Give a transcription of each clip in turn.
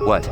What?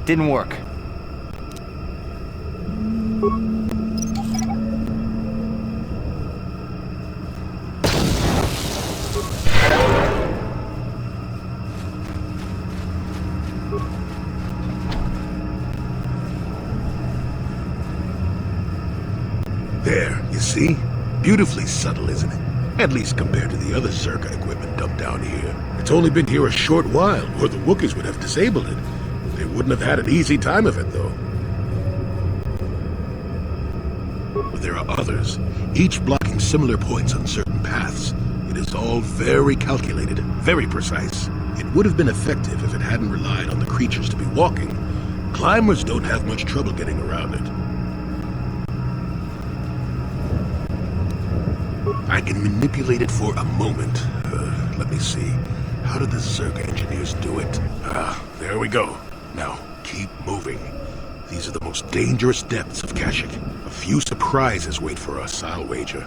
Didn't work. There, you see? Beautifully subtle, isn't it? At least compared to the other Zerka equipment dumped down here. It's only been here a short while, or the Wookiees would have disabled it. They wouldn't have had an easy time of it, though. But there are others, each blocking similar points on certain paths. It is all very calculated, very precise. It would have been effective if it hadn't relied on the creatures to be walking. Climbers don't have much trouble getting around it. I can manipulate it for a moment. Let me see. How did the Zerg engineers do it? There we go. Now, keep moving. These are the most dangerous depths of Kashyyyk. A few surprises wait for us, I'll wager.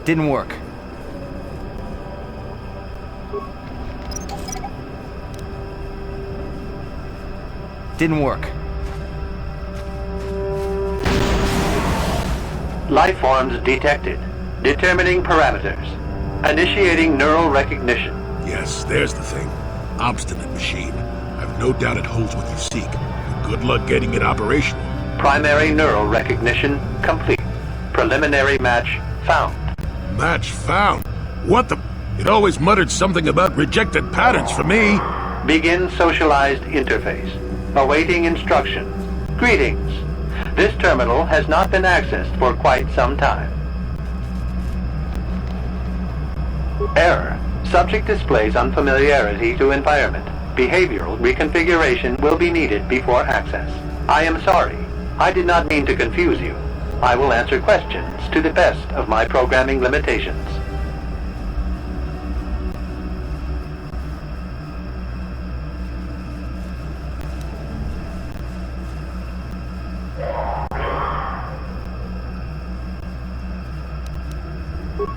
Didn't work. Didn't work. Life forms detected. Determining parameters. Initiating neural recognition. Yes, there's the thing. Obstinate machine. I've no doubt it holds what you seek. Good luck getting it operational. Primary neural recognition complete. Preliminary match found. Match found? What the... It always muttered something about rejected patterns for me. Begin socialized interface. Awaiting instructions. Greetings. This terminal has not been accessed for quite some time. Error. Subject displays unfamiliarity to environment. Behavioral reconfiguration will be needed before access. I am sorry. I did not mean to confuse you. I will answer questions to the best of my programming limitations.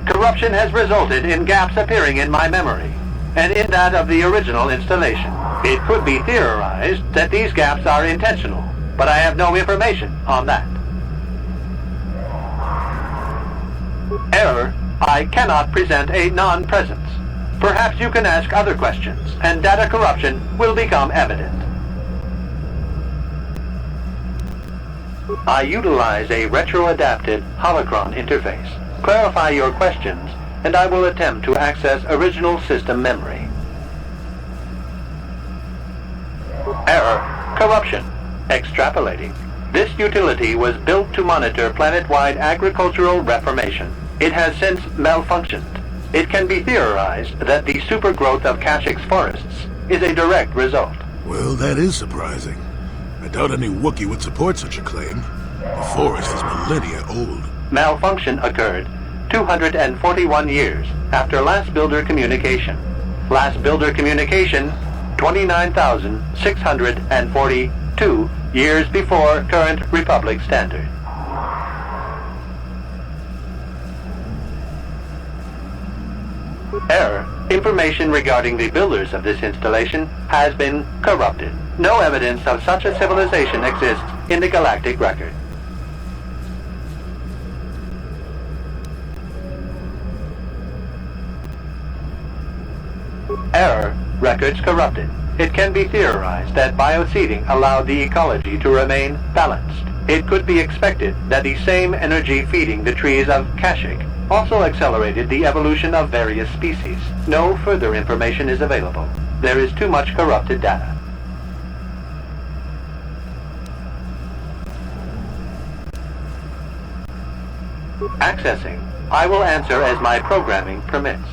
Corruption has resulted in gaps appearing in my memory, and in that of the original installation. It could be theorized that these gaps are intentional, but I have no information on that. Error. I cannot present a non-presence. Perhaps you can ask other questions, and data corruption will become evident. I utilize a retro-adapted holocron interface. Clarify your questions, and I will attempt to access original system memory. Error. Corruption. Extrapolating. This utility was built to monitor planet-wide agricultural reformation. It has since malfunctioned. It can be theorized that the supergrowth of Kashyk's forests is a direct result. Well, that is surprising. I doubt any Wookiee would support such a claim. The forest is millennia old. Malfunction occurred 241 years after last builder communication. Last builder communication, 29,642 years before current Republic standard. Error. Information regarding the builders of this installation has been corrupted. No evidence of such a civilization exists in the galactic record. Error. Records corrupted. It can be theorized that bioseeding allowed the ecology to remain balanced. It could be expected that the same energy feeding the trees of Kashyk also accelerated the evolution of various species. No further information is available. There is too much corrupted data. Accessing. I will answer as my programming permits.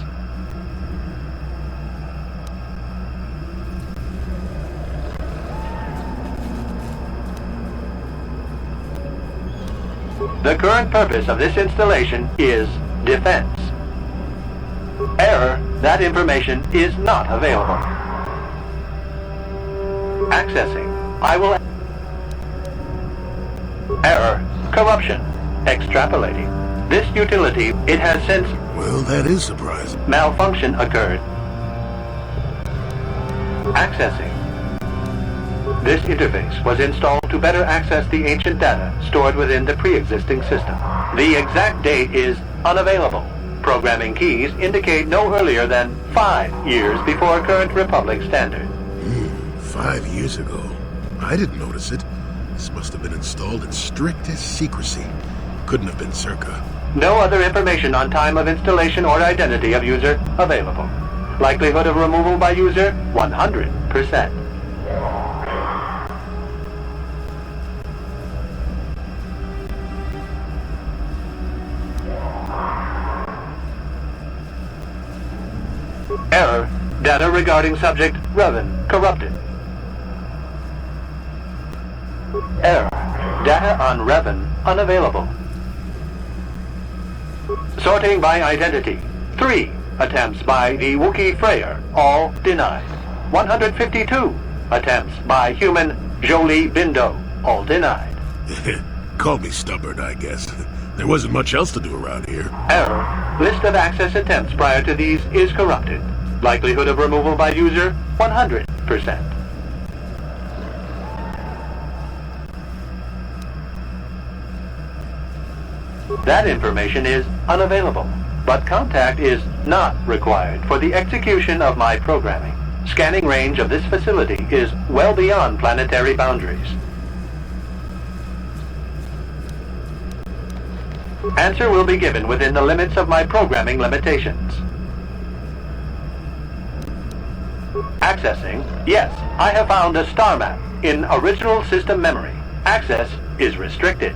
The current purpose of this installation is defense. Error. That information is not available. Accessing. I will... Error. Corruption. Extrapolating. This utility, it has since... Well, that is surprising. Malfunction occurred. Accessing. This interface was installed to better access the ancient data stored within the pre-existing system. The exact date is unavailable. Programming keys indicate no earlier than 5 years before current Republic standard. 5 years ago. I didn't notice it. This must have been installed in strictest secrecy. Couldn't have been circa. No other information on time of installation or identity of user available. Likelihood of removal by user, 100%. Error. Data regarding subject Revan corrupted. Error. Data on Revan unavailable. Sorting by identity. 3 attempts by the Wookiee Freyer, all denied. 152 attempts by human Jolie Bindo, all denied. Call me stubborn, I guess. There wasn't much else to do around here. Error. List of access attempts prior to these is corrupted. Likelihood of removal by user, 100%. That information is unavailable, but contact is not required for the execution of my programming. Scanning range of this facility is well beyond planetary boundaries. Answer will be given within the limits of my programming limitations. Accessing. Yes, I have found a star map in original system memory. Access is restricted.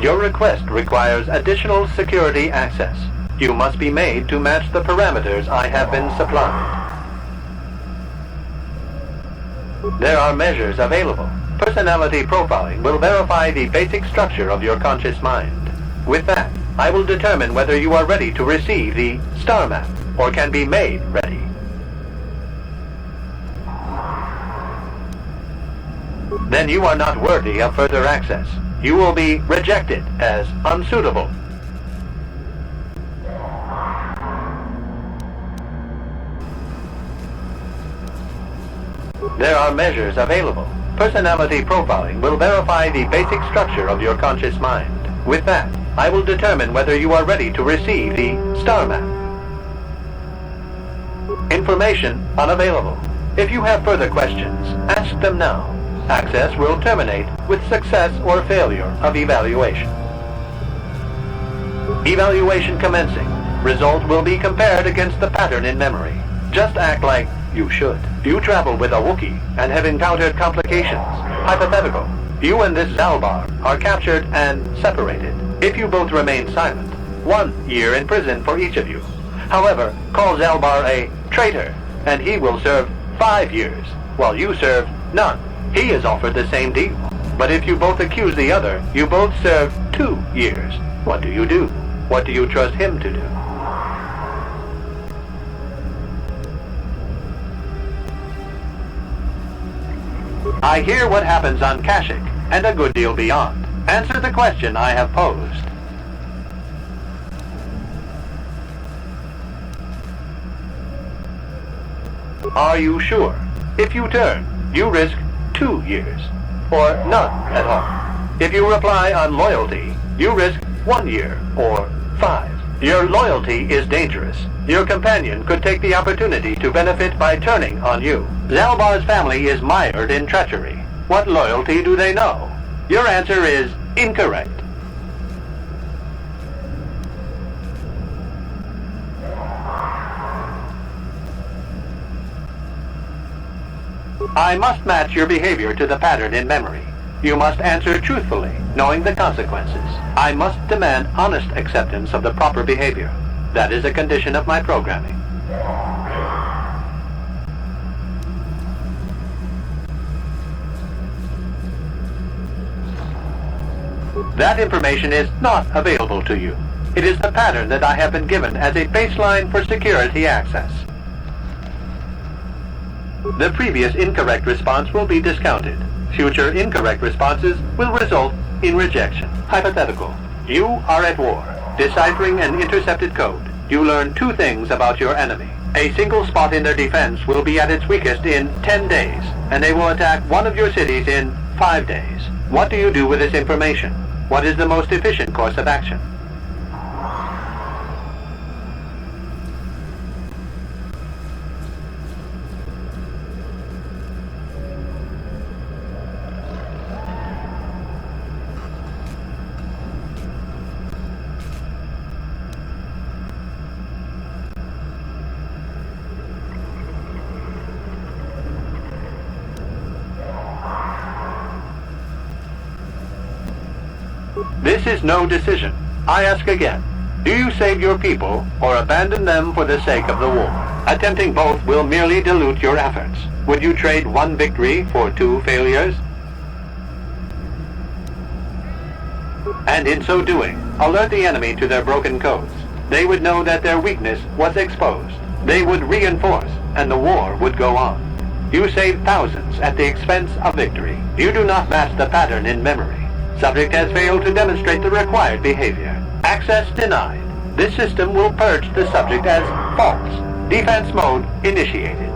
Your request requires additional security access. You must be made to match the parameters I have been supplied. There are measures available. Personality profiling will verify the basic structure of your conscious mind. With that, I will determine whether you are ready to receive the star map or can be made ready. Then you are not worthy of further access. You will be rejected as unsuitable. There are measures available. Personality profiling will verify the basic structure of your conscious mind. With that, I will determine whether you are ready to receive the star map. Information unavailable. If you have further questions, ask them now. Access will terminate with success or failure of evaluation. Evaluation commencing. Result will be compared against the pattern in memory. Just act like you should. You travel with a Wookiee and have encountered complications. Hypothetical. You and this Zalbar are captured and separated. If you both remain silent, 1 year in prison for each of you. However, call Zalbar a traitor, and he will serve 5 years, while you serve none. He is offered the same deal. But if you both accuse the other, you both serve 2 years. What do you do? What do you trust him to do? I hear what happens on Kashyyyk, and a good deal beyond. Answer the question I have posed. Are you sure? If you turn, you risk 2 years, or none at all. If you reply on loyalty, you risk 1 year, or 5. Your loyalty is dangerous. Your companion could take the opportunity to benefit by turning on you. Zalbar's family is mired in treachery. What loyalty do they know? Your answer is incorrect. I must match your behavior to the pattern in memory. You must answer truthfully, knowing the consequences. I must demand honest acceptance of the proper behavior. That is a condition of my programming. That information is not available to you. It is the pattern that I have been given as a baseline for security access. The previous incorrect response will be discounted. Future incorrect responses will result in rejection. Hypothetical. You are at war. Deciphering an intercepted code, you learn 2 things about your enemy. A single spot in their defense will be at its weakest in 10 days, and they will attack one of your cities in 5 days. What do you do with this information? What is the most efficient course of action? This is no decision. I ask again. Do you save your people or abandon them for the sake of the war? Attempting both will merely dilute your efforts. Would you trade 1 victory for 2 failures? And in so doing, alert the enemy to their broken codes. They would know that their weakness was exposed. They would reinforce, and the war would go on. You save thousands at the expense of victory. You do not match the pattern in memory. Subject has failed to demonstrate the required behavior. Access denied. This system will purge the subject as false. Defense mode initiated.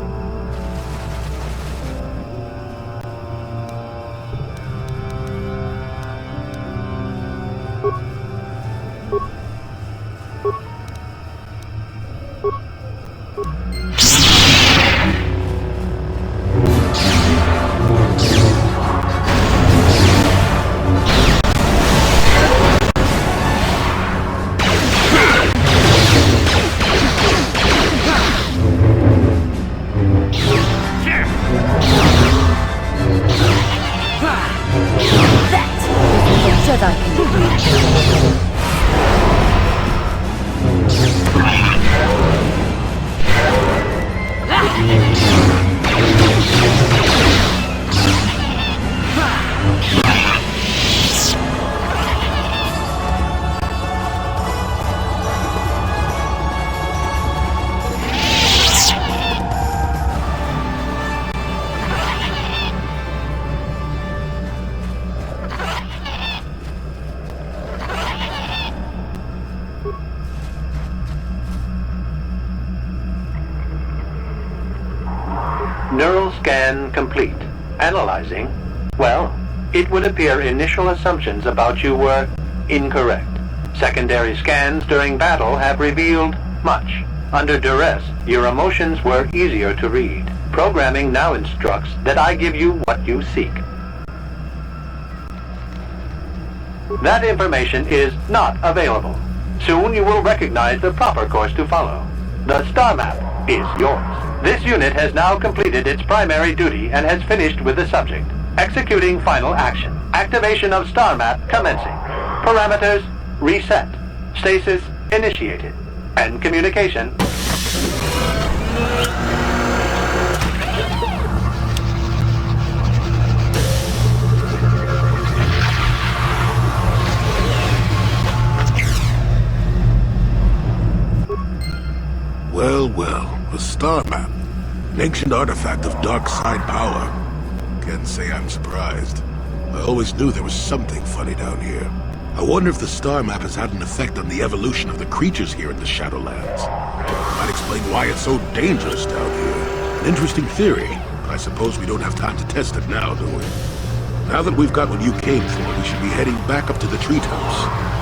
Neural scan complete. Analyzing. Well, it would appear initial assumptions about you were incorrect. Secondary scans during battle have revealed much. Under duress, your emotions were easier to read. Programming now instructs that I give you what you seek. That information is not available. Soon you will recognize the proper course to follow. The star map is yours. This unit has now completed its primary duty and has finished with the subject. Executing final action. Activation of star map commencing. Parameters reset. Stasis initiated. And communication. Well, well, a star map. An ancient artifact of dark side power. Can't say I'm surprised. I always knew there was something funny down here. I wonder if the star map has had an effect on the evolution of the creatures here in the Shadowlands. Might explain why it's so dangerous down here. An interesting theory, but I suppose we don't have time to test it now, do we? Now that we've got what you came for, we should be heading back up to the treetops.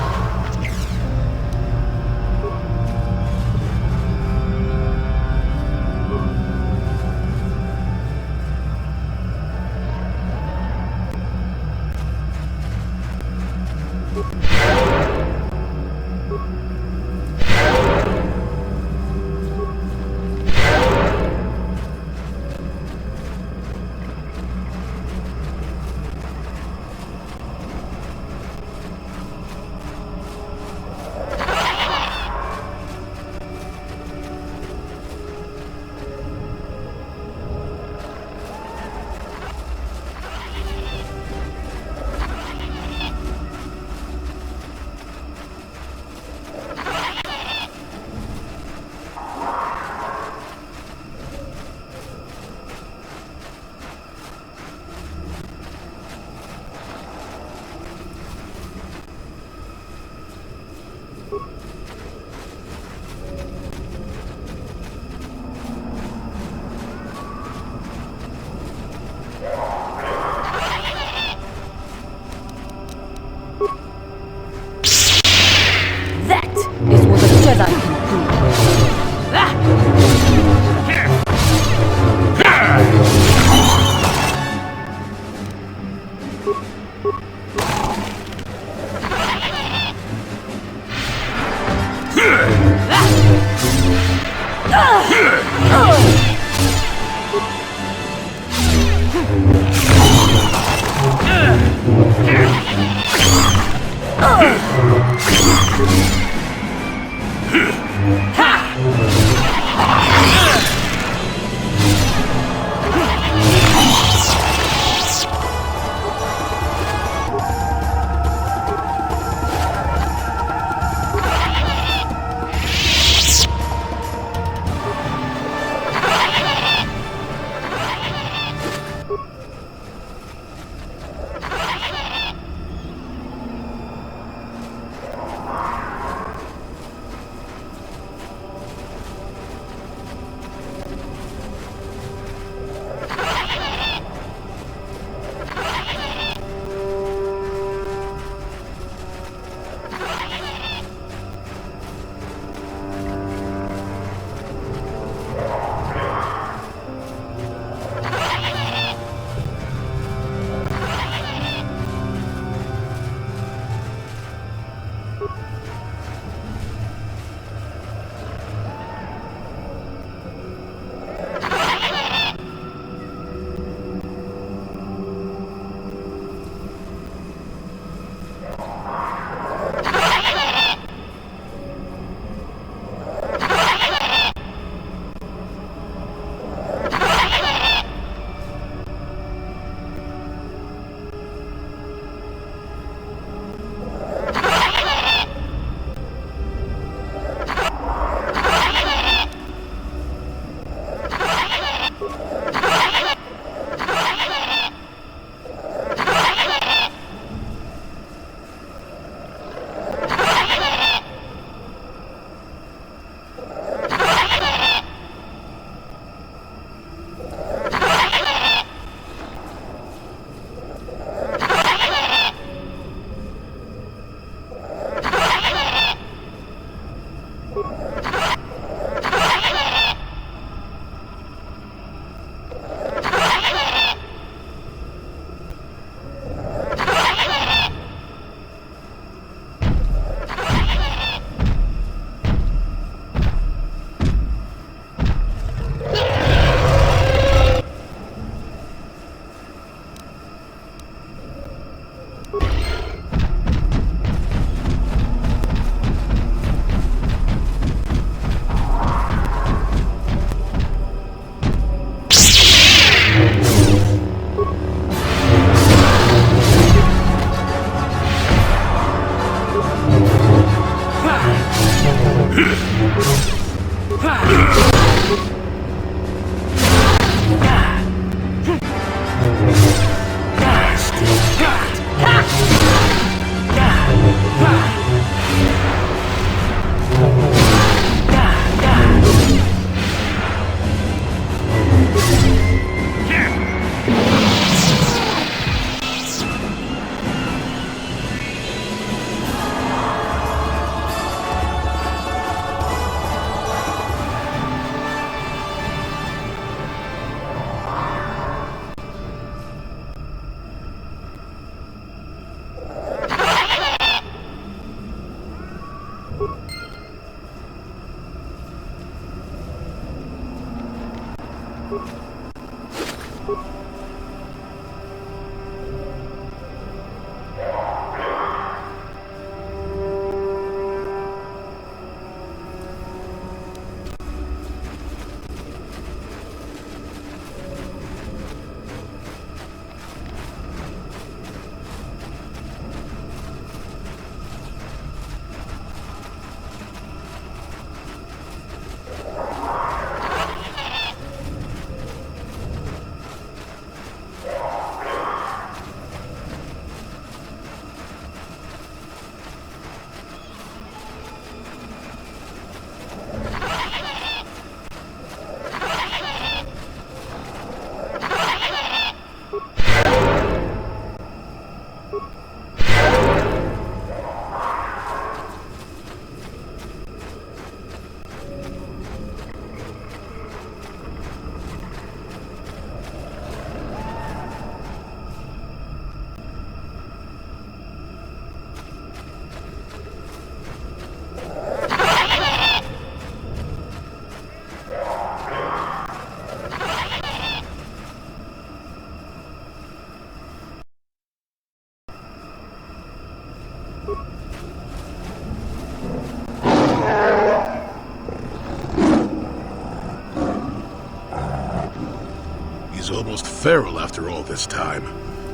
He's almost feral after all this time.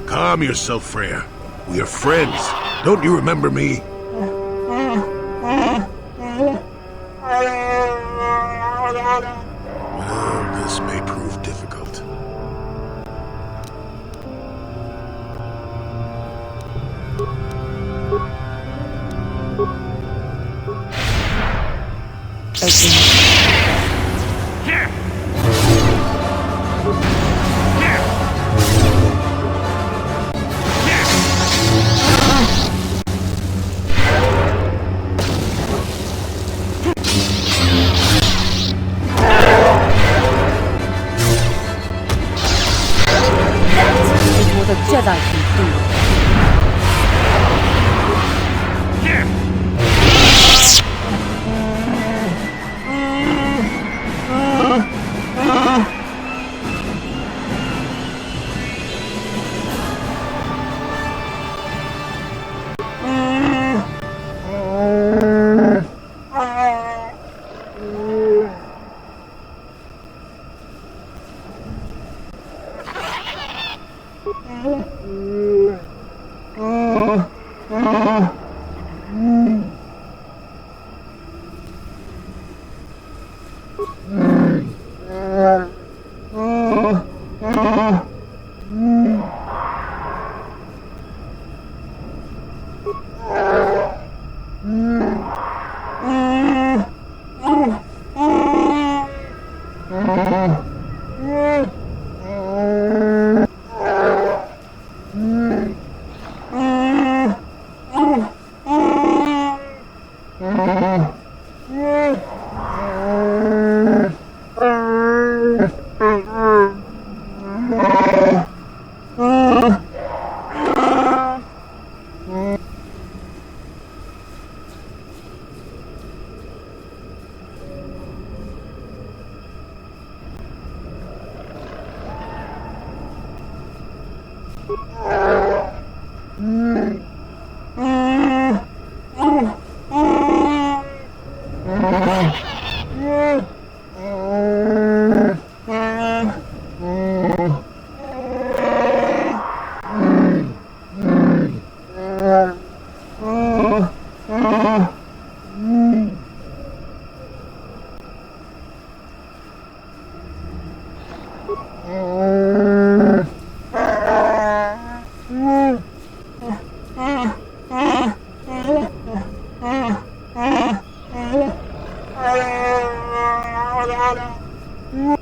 Calm yourself, Freya. We are friends. Don't you remember me? Well, this may prove difficult. Jedi can do.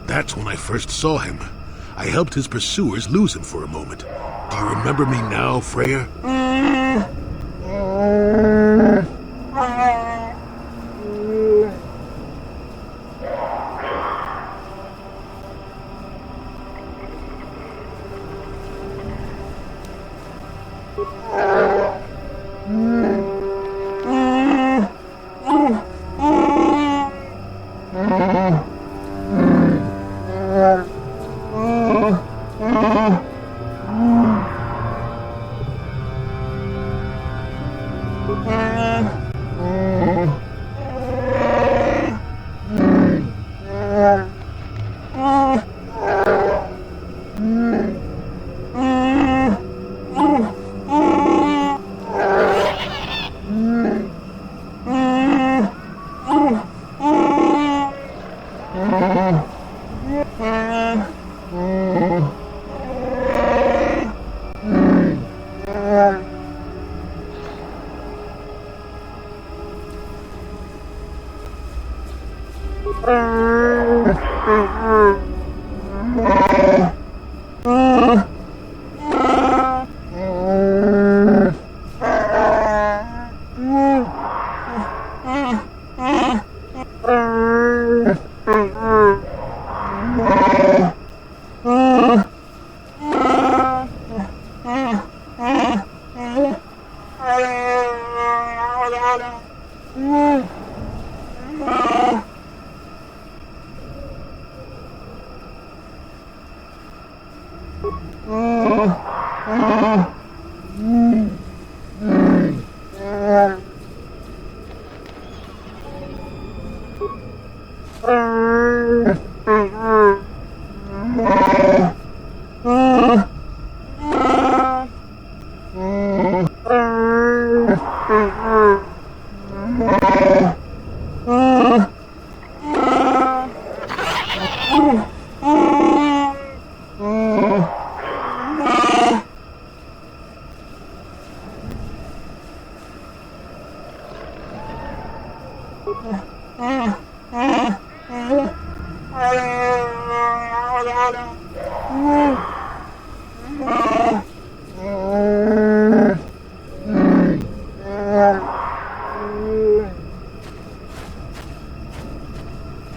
That's when I first saw him. I helped his pursuers lose him for a moment. Do you remember me now, Freya? Ah!